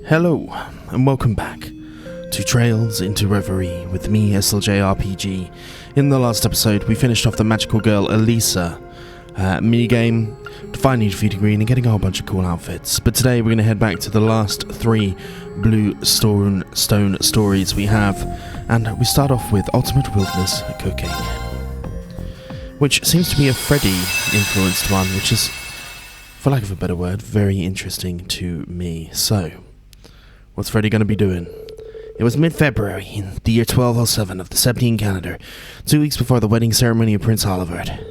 Hello, and welcome back to Trails into Reverie with me, SLJRPG. In the last episode, we finished off the magical girl Elisa minigame, finally defeating Green and getting a whole bunch of cool outfits. But today we're going to head back to the last three blue stone stories we have, and we start off with Ultimate Wilderness Cooking, which seems to be a Freddy-influenced one, which is, for lack of a better word, very interesting to me. So, what's Freddy going to be doing? It was mid-February, in the year 1207 of the 17 calendar, 2 weeks before the wedding ceremony of Prince Olivert.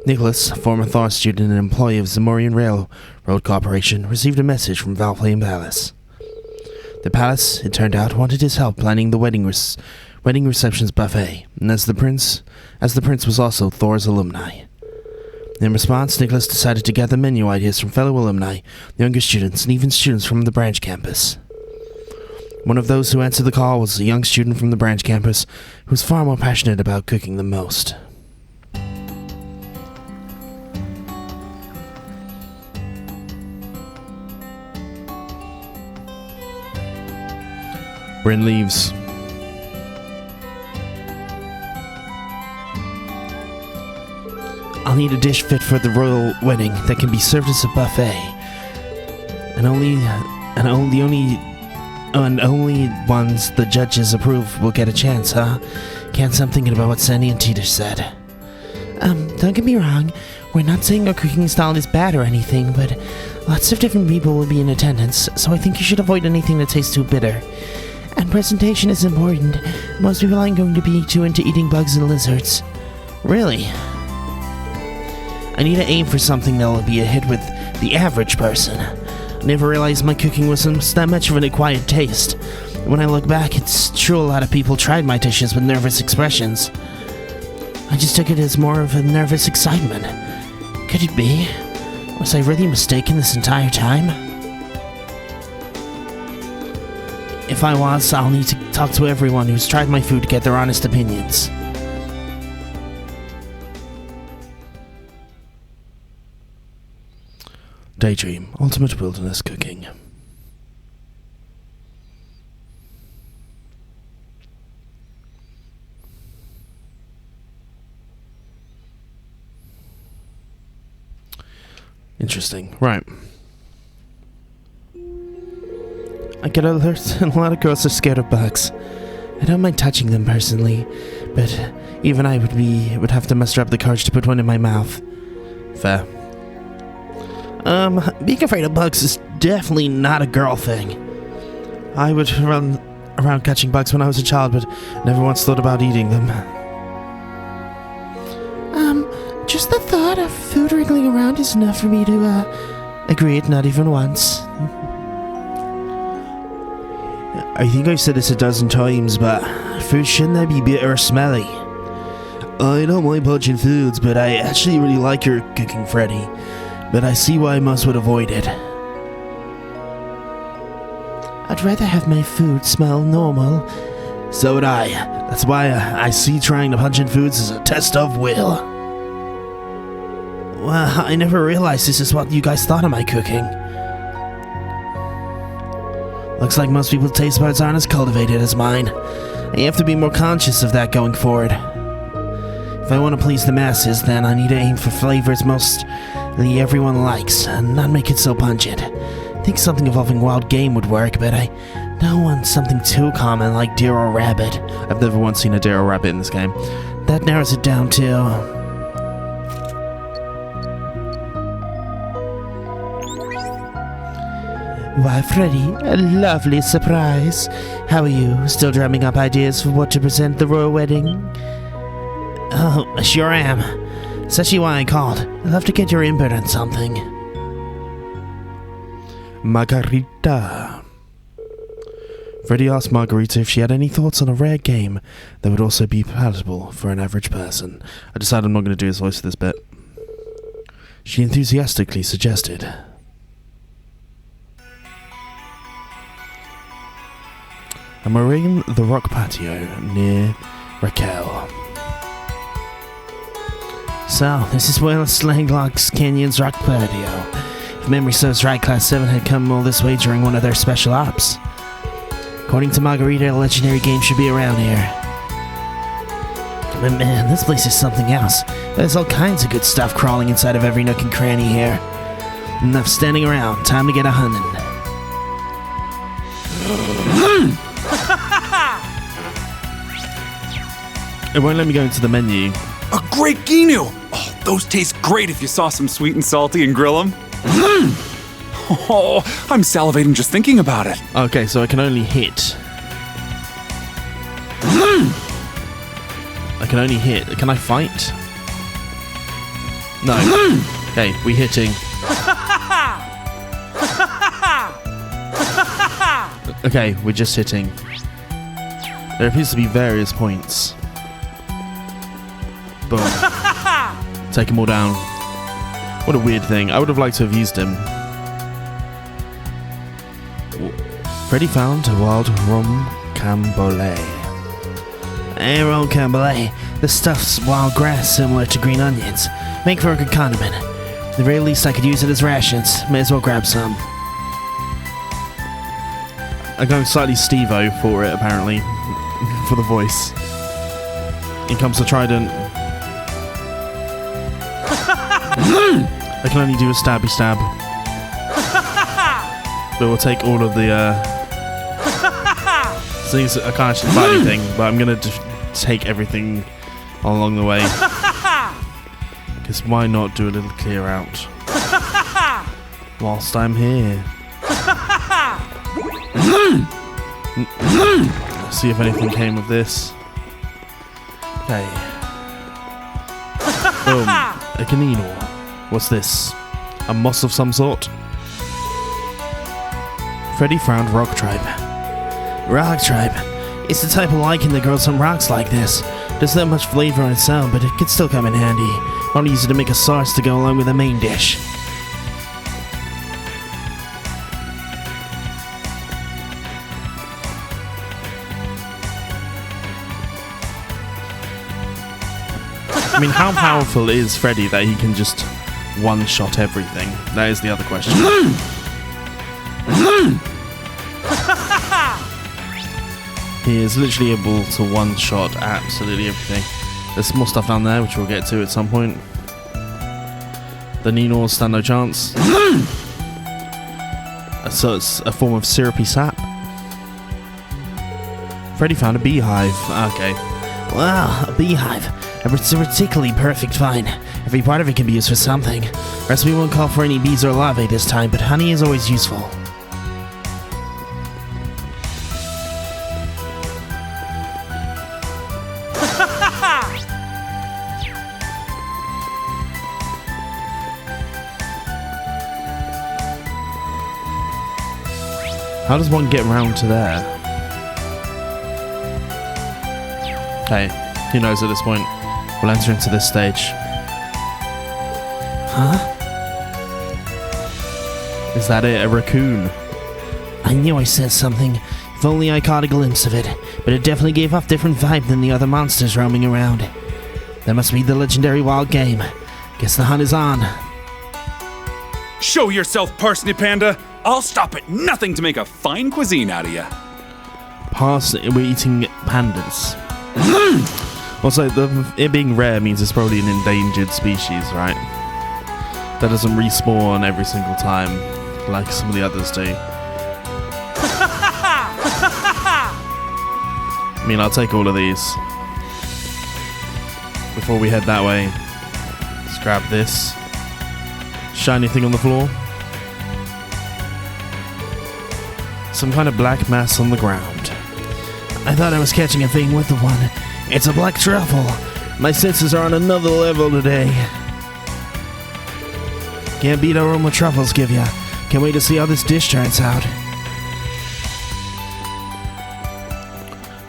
Nicholas, a former Thor student and employee of Zamorian Railroad Corporation, received a message from Valflame Palace. The palace, it turned out, wanted his help planning the wedding reception's buffet, and as the prince was also Thor's alumni. In response, Nicholas decided to gather menu ideas from fellow alumni, younger students, and even students from the branch campus. One of those who answered the call was a young student from the branch campus who was far more passionate about cooking than most. Bryn leaves. I'll need a dish fit for the royal wedding that can be served as a buffet. And only ones the judges approve will get a chance, huh? Can't stop thinking about what Sandy and Teeter said. Don't get me wrong, we're not saying our cooking style is bad or anything, but lots of different people will be in attendance, so I think you should avoid anything that tastes too bitter. And presentation is important. Most people aren't going to be too into eating bugs and lizards. Really? I need to aim for something that will be a hit with the average person. I never realized my cooking was that much of an acquired taste. When I look back, it's true a lot of people tried my dishes with nervous expressions. I just took it as more of a nervous excitement. Could it be? Was I really mistaken this entire time? If I was, I'll need to talk to everyone who's tried my food to get their honest opinions. Daydream, Ultimate Wilderness Cooking. Interesting, right. I get alerts and a lot of girls are scared of bugs. I don't mind touching them personally, but even I would have to muster up the courage to put one in my mouth. Fair. Being afraid of bugs is definitely not a girl thing. I would run around catching bugs when I was a child, but never once thought about eating them. Just the thought of food wriggling around is enough for me to, agreed, not even once. I think I've said this a dozen times, but food shouldn't be bitter or smelly. I don't mind punching foods, but I actually really like your cooking, Freddy. But I see why most would avoid it. I'd rather have my food smell normal. So would I. That's why I see trying to punch in foods as a test of will. Well, I never realized this is what you guys thought of my cooking. Looks like most people's taste buds aren't as cultivated as mine. I have to be more conscious of that going forward. If I want to please the masses, then I need to aim for flavors mostly everyone likes, and not make it so pungent. I think something involving wild game would work, but I don't want something too common like deer or rabbit. I've never once seen a deer or rabbit in this game. That narrows it down to... Why, Freddy, a lovely surprise. How are you? Still drumming up ideas for what to present the royal wedding? Oh, sure am. That's actually why I called. I'd love to get your input on something. Margarita. Freddy asked Margarita if she had any thoughts on a rare game that would also be palatable for an average person. I decided I'm not going to do his voice for this bit. She enthusiastically suggested... a meringue the rock patio near Raquel. So, this is where Slanglock's Canyon's rock patio. If memory serves right, Class 7 had come all this way during one of their special ops. According to Margarita, a legendary game should be around here. But man, this place is something else. There's all kinds of good stuff crawling inside of every nook and cranny here. Enough standing around, time to get a hunting. It won't let me go into the menu. A great Ginu! Oh, those taste great if you saw some sweet and salty and grill them. Oh, I'm salivating just thinking about it. Okay, so I can only hit. I can only hit. Can I fight? No. Okay, we hitting. Okay, we're just hitting. There appears to be various points. Boom. Take them all down. What a weird thing. I would have liked to have used him. Freddy found a wild rocambole. Hey, rocambole. This stuff's wild grass similar to green onions. Make for a good condiment. At the very least, I could use it as rations. May as well grab some. I'm going slightly Steve-O for it, apparently. For the voice. In comes the trident. I can only do a stabby stab. But we'll take all of the things. I can't actually fight anything, but I'm gonna take everything along the way. Because why not do a little clear out whilst I'm here? Let's see if anything came of this. Okay. Boom. A canino. What's this? A moss of some sort? Freddy found rock tribe. Rock tribe. It's the type of lichen that grows from rocks like this. Doesn't have much flavor on its own, but it could still come in handy. I want to use it to make a sauce to go along with the main dish. I mean, how powerful is Freddy that he can just one-shot everything? That is the other question. He is literally able to one-shot absolutely everything. There's more stuff down there, which we'll get to at some point. The Ninors stand no chance. So it's a form of syrupy sap. Freddy found a beehive. Okay. Wow, a beehive. It's a particularly perfect find. Every part of it can be used for something. Recipe won't call for any bees or larvae this time, but honey is always useful. How does one get round to there? Okay, who knows at this point? We'll enter into this stage. Huh? Is that it? A raccoon? I knew I said something. If only I caught a glimpse of it. But it definitely gave off different vibe than the other monsters roaming around. That must be the legendary wild game. Guess the hunt is on. Show yourself, Parsnip Panda! I'll stop at nothing to make a fine cuisine out of you. We're eating pandas. Also, it being rare means it's probably an endangered species, right? That doesn't respawn every single time like some of the others do. I mean, I'll take all of these. Before we head that way, let's grab this. Shiny thing on the floor. Some kind of black mass on the ground. I thought I was catching a thing with the one. It's a black truffle. My senses are on another level today. Can't beat aroma truffles give ya. Can't wait to see how this dish turns out.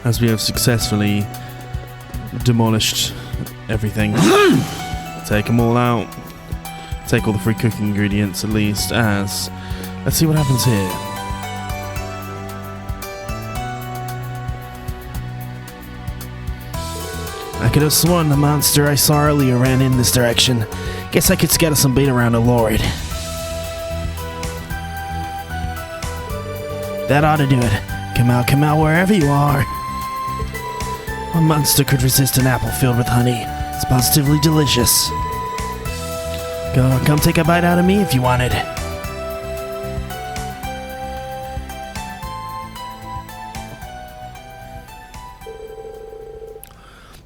As we have successfully demolished everything. Take them all out. Take all the free cooking ingredients at least. Let's see what happens here. I could have sworn the monster I saw earlier ran in this direction. Guess I could scatter some bait around to lure it. That ought to do it. Come out, wherever you are. What monster could resist an apple filled with honey? It's positively delicious. Come take a bite out of me if you want it.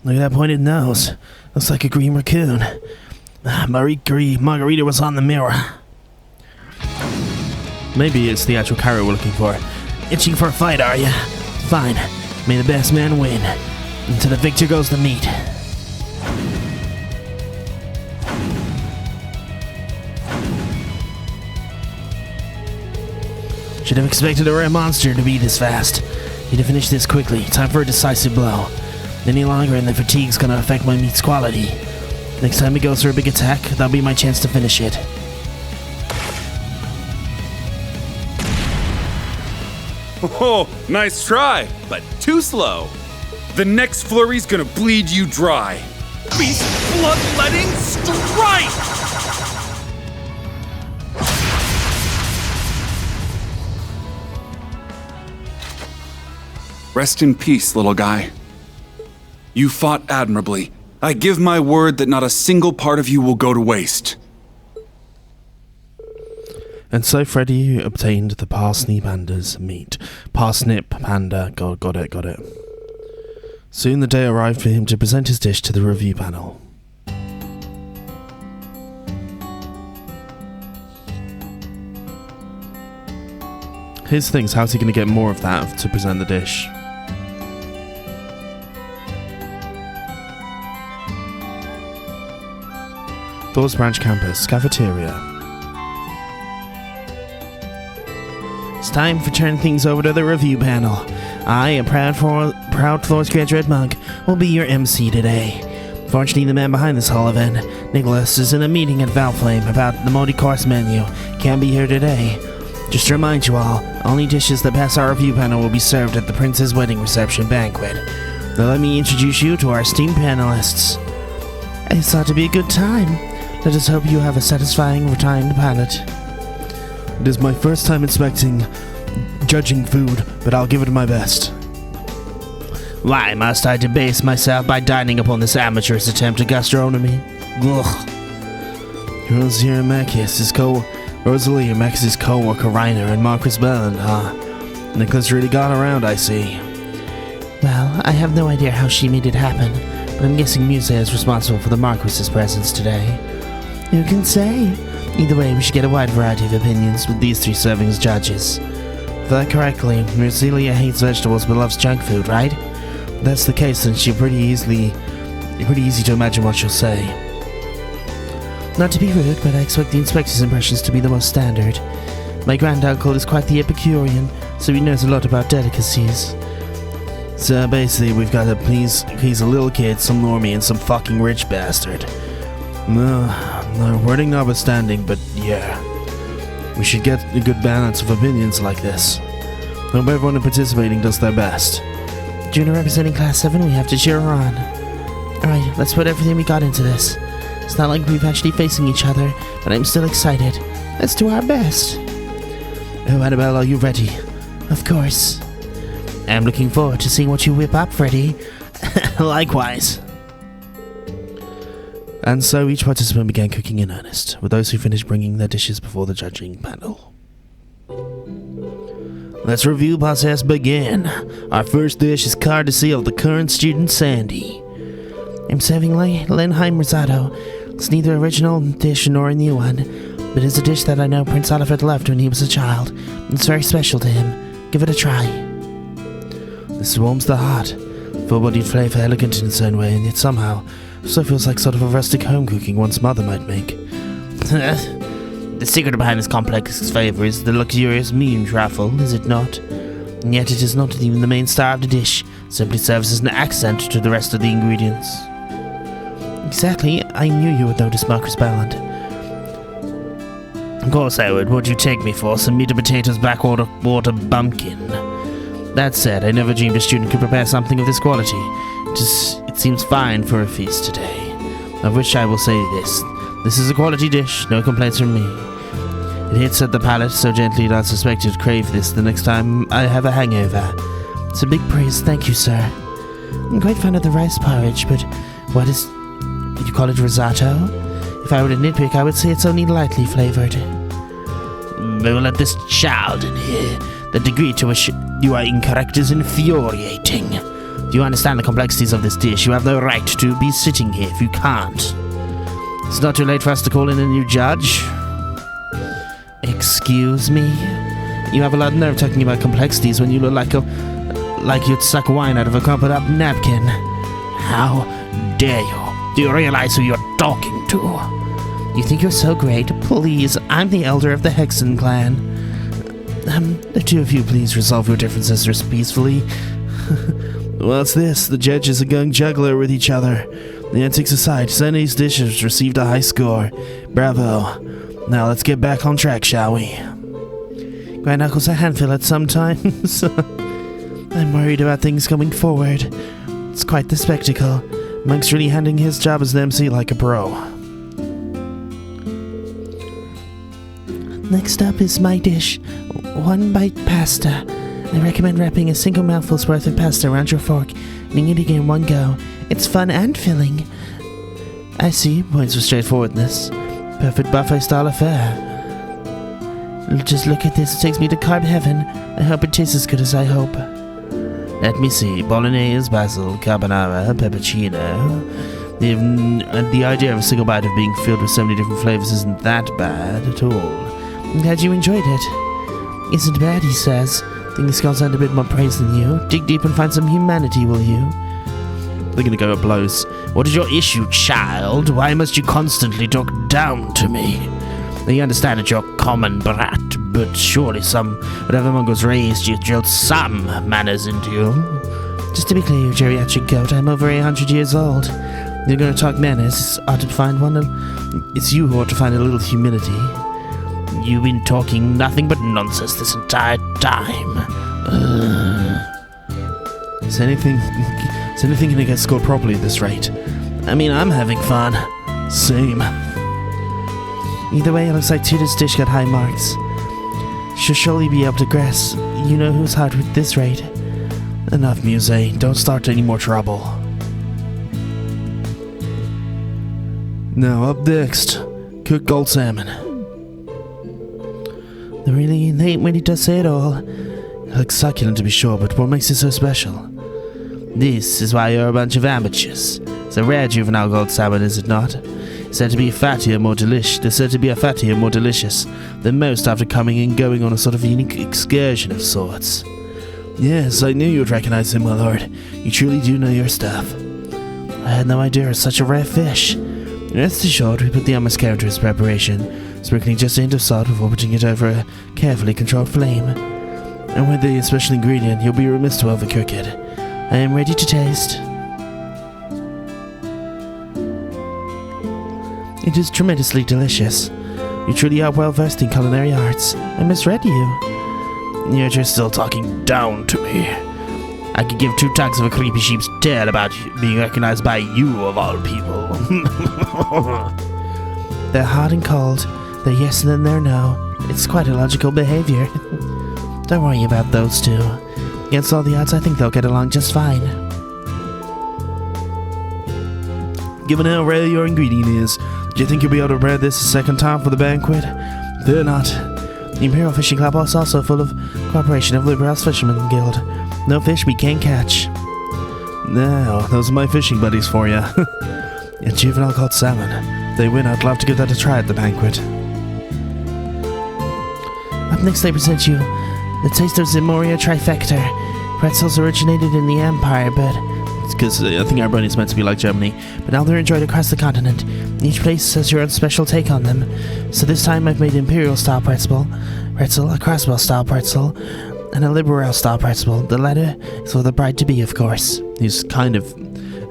Look at that pointed nose. Looks like a green raccoon. Margarita was on the mirror. Maybe it's the actual carrot we're looking for. Itching for a fight, are you? Fine. May the best man win. And to the victor goes the meat. Should have expected a rare monster to be this fast. Need to finish this quickly. Time for a decisive blow. Any longer and the fatigue's gonna affect my meat's quality. Next time he goes for a big attack, that'll be my chance to finish it. Oh, nice try, but too slow. The next flurry's gonna bleed you dry. Beast bloodletting strike! Rest in peace, little guy. You fought admirably. I give my word that not a single part of you will go to waste. And so Freddy obtained the Parsnip Panda's meat. Parsnip Panda. Got it. Soon the day arrived for him to present his dish to the review panel. Here's the thing, how's he going to get more of that to present the dish? Thor's Branch Campus, Cafeteria. It's time for turning things over to the review panel. I, a proud Thor's graduate monk, will be your MC today. Fortunately, the man behind this whole event, Nicholas, is in a meeting at Valflame about the multi-course menu. Can't be here today. Just to remind you all, only dishes that pass our review panel will be served at the Prince's wedding reception banquet. Now let me introduce you to our esteemed panelists. It's thought to be a good time. Let us hope you have a satisfying, refined palate. It is my first time judging food, but I'll give it my best. Why must I debase myself by dining upon this amateur's attempt at gastronomy? Ugh. Rosalie Makis' co-worker Reiner and Marcus Belland, huh? Nicholas really got around, I see. Well, I have no idea how she made it happen, but I'm guessing Muse is responsible for the Marquis's presence today. Who can say? Either way, we should get a wide variety of opinions with these three serving as judges. If that correctly, Mercelia hates vegetables but loves junk food, right? If that's the case, then she's pretty easy to imagine what she'll say. Not to be rude, but I expect the inspector's impressions to be the most standard. My granduncle is quite the Epicurean, so he knows a lot about delicacies. So basically, we've got to please a little kid, some normie, and some fucking rich bastard. No, wording notwithstanding, but yeah. We should get a good balance of opinions like this. Hope everyone participating does their best. Junior representing Class 7, we have to cheer her on. Alright, let's put everything we got into this. It's not like we've actually facing each other, but I'm still excited. Let's do our best. Oh, Annabelle, are you ready? Of course. I'm looking forward to seeing what you whip up, Freddy. Likewise. And so each participant began cooking in earnest, with those who finished bringing their dishes before the judging panel. Let's review process begin. Our first dish is courtesy of the current student, Sandy. I'm serving Lenheim risotto. It's neither original dish nor a new one, but it's a dish that I know Prince Oliver loved when he was a child. It's very special to him. Give it a try. This warms the heart. Full-bodied flavor, elegant in its own way, and yet somehow also feels like sort of a rustic home cooking one's mother might make. The secret behind this complex flavor is the luxurious mean truffle, is it not? And yet it is not even the main star of the dish, simply serves as an accent to the rest of the ingredients. Exactly, I knew you would notice, Marcus Balland. Of course I would. What'd you take me for? Some meat and potatoes backwater bumpkin. That said, I never dreamed a student could prepare something of this quality. It seems fine for a feast today. Of which I will say this. This is a quality dish, no complaints from me. It hits at the palate so gently that I suspect you'd crave this the next time I have a hangover. It's a big praise, thank you, sir. I'm quite fond of the rice porridge, but what is... you call it risotto? If I were to nitpick, I would say it's only lightly flavored. Well, let this child in here. The degree to which you are incorrect is infuriating. Do you understand the complexities of this dish? You have no right to be sitting here if you can't. It's not too late for us to call in a new judge. Excuse me? You have a lot of nerve talking about complexities when you look like you'd suck wine out of a crumpled up napkin. How dare you? Do you realize who you're talking to? You think you're so great? Please, I'm the elder of the Hexen clan. The two of you please resolve your differences peacefully. What's this? The judges are going juggler with each other. The antics aside, Sunny's dishes received a high score. Bravo. Now let's get back on track, shall we? Grand Knuckles a handful at some times. I'm worried about things going forward. It's quite the spectacle. Monk's really handling his job as the MC like a pro. Next up is my dish. One bite pasta. I recommend wrapping a single mouthful's worth of pasta around your fork and eating it in one go. It's fun and filling. I see, points for straightforwardness. Perfect buffet-style affair. Just look at this, it takes me to carb heaven. I hope it tastes as good as I hope. Let me see, bolognese, basil, carbonara, peppercino. The idea of a single bite of being filled with so many different flavors isn't that bad at all. I'm glad you enjoyed it. Isn't bad, he says. Think this girl's earned a bit more praise than you. Dig deep and find some humanity, will you? They're gonna go at blows. What is your issue, child? Why must you constantly talk down to me? You understand that you're a common brat, but surely whatever monk was raised, you drilled some manners into you. Just to be clear, you geriatric goat, I'm over 800 years old. You're gonna talk manners, it's you who ought to find a little humility. You've been talking nothing but nonsense this entire time. Is anything gonna get scored properly at this rate? I mean, I'm having fun. Same. Either way, it looks like Tuta's dish got high marks. She'll surely be able to guess. You know who's hot with this rate. Enough, Muse. Don't start any more trouble. Now, up next, cooked gold salmon. Really, they ain't ready to say it all. It looks succulent to be sure, but what makes it so special? This is why you're a bunch of amateurs. It's a rare juvenile gold salmon, is it not? Said to be fattier, more delicious. They're said to be fattier, more delicious than most after coming and going on a sort of unique excursion of sorts. Yes, I knew you would recognize him, my lord. You truly do know your stuff. I had no idea it was such a rare fish. Rest assured, we put the utmost care into its preparation, sprinkling just a hint of salt before putting it over a carefully controlled flame. And with the special ingredient, you'll be remiss to overcook it. I am ready to taste. It is tremendously delicious. You truly are well versed in culinary arts. I misread you. Yet you're still talking down to me. I could give two tugs of a creepy sheep's tail about being recognized by you of all people. They're hot and cold. They're yes and then they're no. It's quite illogical behavior. Don't worry about those two. Against all the odds, I think they'll get along just fine. Given how rare your ingredient is, do you think you'll be able to prepare this a second time for the banquet? Fear not. The Imperial Fishing Club is also full of cooperation of Liberal's Fisherman Guild. No fish we can't catch. Now, those are my fishing buddies for you. A juvenile called salmon. If they win, I'd love to give that a try at the banquet. Up next, I present you the Taste of Zemoria Trifecta. Pretzels originated in the Empire, but it's because I think Erebonia is meant to be like Germany. But now they're enjoyed across the continent. Each place has your own special take on them. So this time I've made Imperial-style pretzel, a Crossbell-style pretzel, and a Liberal-style pretzel. The latter is for the bride-to-be, of course. He's kind of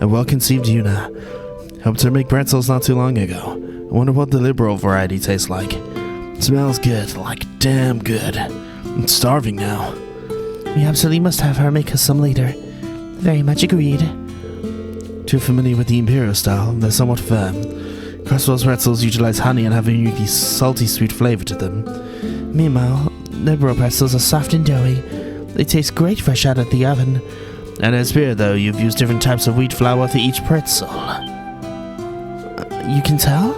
a well-conceived Yuna. Helped her make pretzels not too long ago. I wonder what the Liberal variety tastes like. It smells good, like damn good. I'm starving now. We absolutely must have her make us some later. Very much agreed. Too familiar with the Imperial style, they're somewhat firm. Crossbell's pretzels utilize honey and have a uniquely salty sweet flavor to them. Meanwhile, the bro pretzels are soft and doughy. They taste great fresh out of the oven. And it's weird though, you've used different types of wheat flour for each pretzel. You can tell?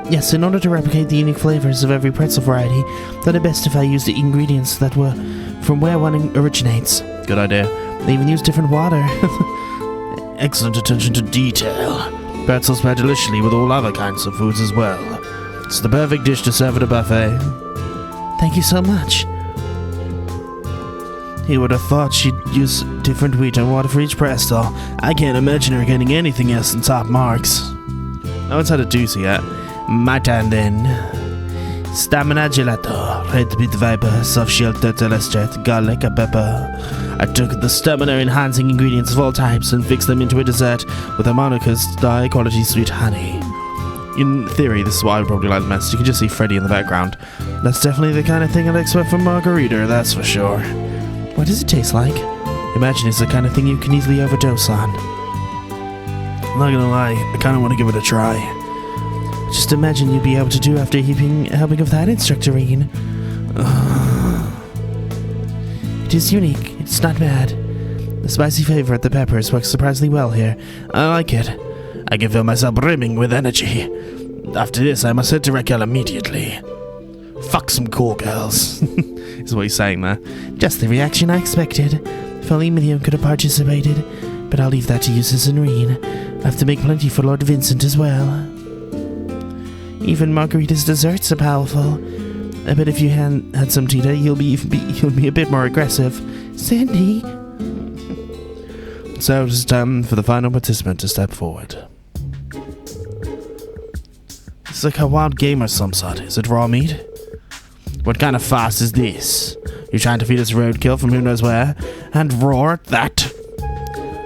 Yes, in order to replicate the unique flavors of every pretzel variety, thought it best if I used the ingredients that were from where one originates. Good idea. They even use different water. Excellent attention to detail. Pretzels pair deliciously with all other kinds of foods as well. It's the perfect dish to serve at a buffet. Thank you so much. Who would have thought she'd use different wheat and water for each pretzel? I can't imagine her getting anything else than top marks. No one's had a doozy yet. My turn then. Stamina gelato, red beet viper, soft shell turtle extract, garlic, and pepper. I took the stamina enhancing ingredients of all types and fixed them into a dessert with a Monica's high quality sweet honey. In theory, this is why I would probably like the best. You can just see Freddy in the background. That's definitely the kind of thing I'd expect from Margarita, that's for sure. What does it taste like? Imagine it's the kind of thing you can easily overdose on. I'm not gonna lie, I kinda wanna give it a try. Just imagine you'd be able to do after helping of that instructorine. It is unique, it's not bad. The spicy flavor of the peppers works surprisingly well here. I like it. I can feel myself brimming with energy. After this, I must head to Raquel immediately. Fuck some cool girls. Is what he's saying there. Just the reaction I expected. If only Miriam could have participated. But I'll leave that to Eustace and Reen. I have to make plenty for Lord Vincent as well. Even Margarita's desserts are powerful. I bet if you had some, Tita, you'll be a bit more aggressive. Sandy! So it is time for the final participant to step forward. It's like a wild game of some sort. Is it raw meat? What kind of farce is this? You trying to feed us roadkill from who knows where? And raw at that?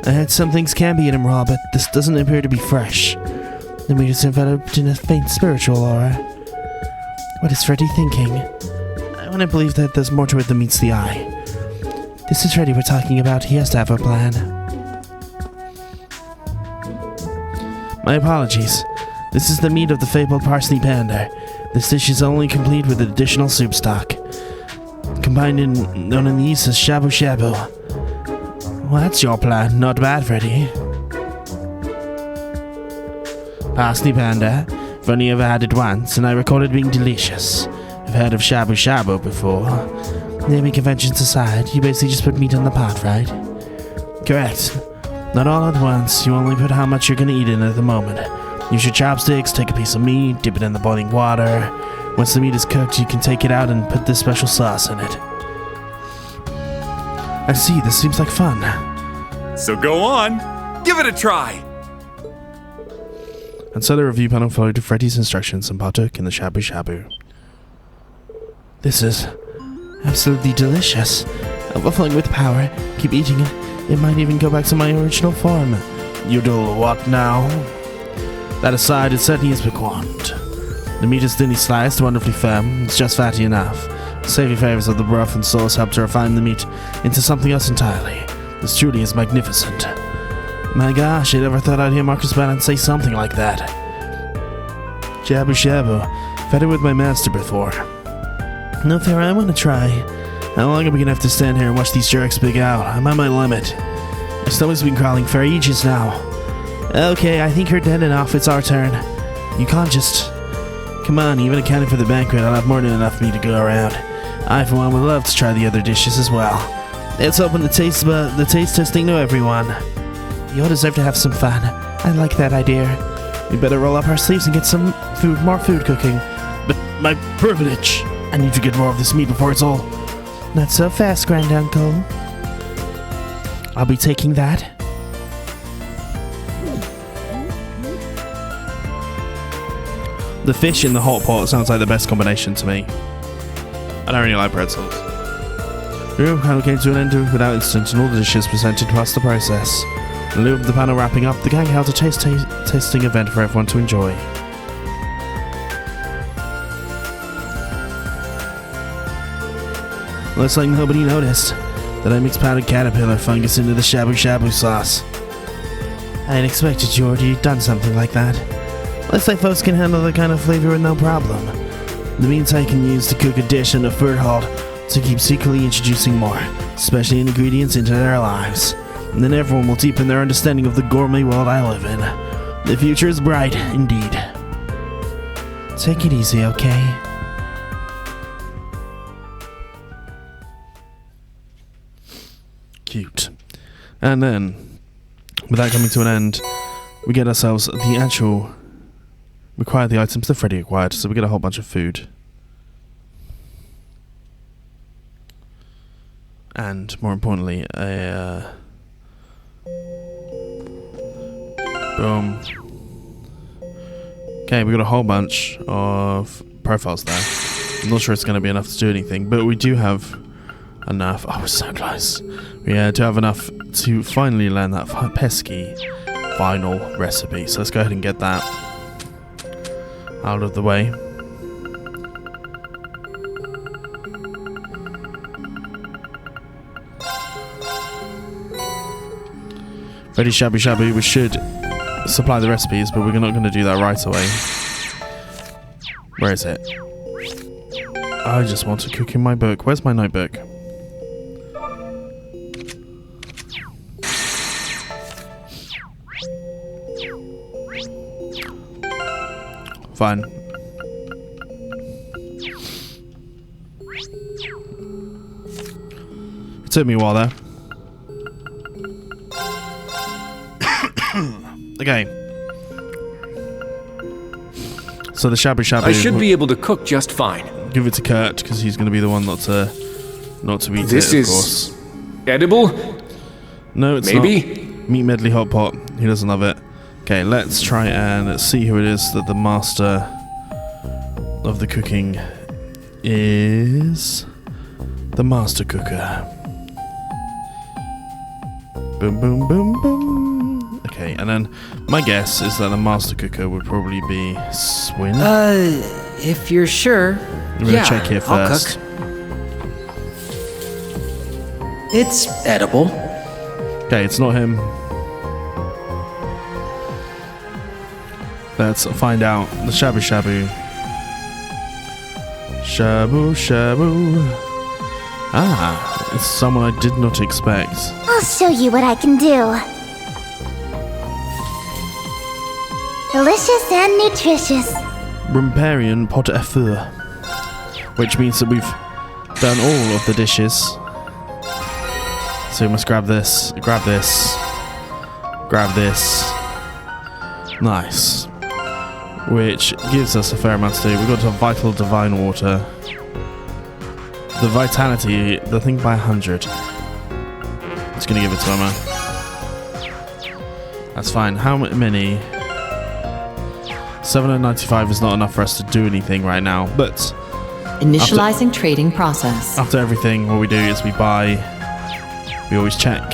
I heard some things can be eaten raw, but this doesn't appear to be fresh. The meat is developed in a faint spiritual aura. What is Freddy thinking? I want to believe that there's more to it than meets the eye. This is Freddy we're talking about. He has to have a plan. My apologies. This is the meat of the fabled parsley panda. This dish is only complete with additional soup stock. Combined known in the East as shabu shabu. Well, that's your plan. Not bad, Freddy. Parsley panda. I've only ever had it once, and I recall it being delicious. I've heard of shabu shabu before. Naming conventions aside, you basically just put meat in the pot, right? Correct. Not all at once. You only put how much you're gonna eat in at the moment. Use your chopsticks, take a piece of meat, dip it in the boiling water. Once the meat is cooked, you can take it out and put this special sauce in it. I see, this seems like fun. So go on, give it a try. And so the review panel followed Freddy's instructions and partook in the shabu shabu. This is absolutely delicious. Overflowing with power. Keep eating it. It might even go back to my original form. You do what now? That aside, it certainly is piquant. The meat is thinly sliced, wonderfully firm. It's just fatty enough. The savoury flavours of the broth and sauce help to refine the meat into something else entirely. This truly is magnificent. My gosh, I never thought I'd hear Marcus Bannon say something like that. Shabu shabu. I've had it with my master before. No fair, I want to try. How long are we gonna have to stand here and watch these jerks pig out? I'm at my limit. My stomach's been crawling for ages now. Okay, I think you're dead enough. It's our turn. You can't just... Come on, even accounting for the banquet, I'll have more than enough meat to go around. I, for one, would love to try the other dishes as well. Let's open the taste testing to everyone. You all deserve to have some fun. I like that idea. We better roll up our sleeves and get some more food cooking. But my privilege! I need to get more of this meat before it's all... Not so fast, Grand Uncle. I'll be taking that. The fish in the hot pot sounds like the best combination to me. I don't really like pretzels. The room panel came to an end without incident and all the dishes presented past the process. In lieu of the panel wrapping up, the gang held a tasting event for everyone to enjoy. Looks like nobody noticed that I mixed powdered caterpillar fungus into the shabu shabu sauce. I had expected you already done something like that. Looks like folks can handle that kind of flavor with no problem. The means I can use to cook a dish in a food hall to keep secretly introducing more, special ingredients into their lives. And then everyone will deepen their understanding of the gourmet world I live in. The future is bright, indeed. Take it easy, okay? Cute. And then, with that coming to an end, we get ourselves the actual require the items that Freddy acquired, so we get a whole bunch of food. And, more importantly, a... boom. Okay, we got a whole bunch of profiles there. I'm not sure it's going to be enough to do anything, but we do have enough. Oh, we're so close. We do have enough to finally learn that pesky final recipe. So let's go ahead and get that out of the way. Ready, Shabby Shabby, we should supply the recipes, but we're not going to do that right away. Where is it? I just want to cook in my book. Where's my notebook? Fine. It took me a while there. Okay. So the Shabby Shabby... I should be able to cook just fine. Give it to Kurt, because he's going to be the one not to eat this it, of is course. Edible? No, it's Maybe? not. Meat Medley Hot Pot. He doesn't love it. Okay, let's try and see who it is that the master of the cooking is. The master cooker. Boom, boom, boom, boom. Okay, and then my guess is that the master cooker would probably be Swin. If you're sure. I'm gonna check here first. I'll cook. It's edible. Okay, it's not him. Let's find out. The Shabu Shabu. Shabu Shabu. Ah, it's someone I did not expect. I'll show you what I can do. Delicious and nutritious. Rumparian pot à feu. Which means that we've done all of the dishes. So we must grab this, grab this, grab this. Nice. Which gives us a fair amount to do. We've got to Vital Divine Water. The Vitality, the thing by 100. It's going to give it to Emma. That's fine. How many? 795 is not enough for us to do anything right now, but... Initializing trading process. After everything, what we do is we buy... We always check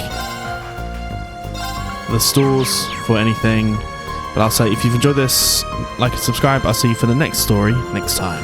the stores for anything. But I'll say, if you've enjoyed this, like and subscribe. I'll see you for the next story next time.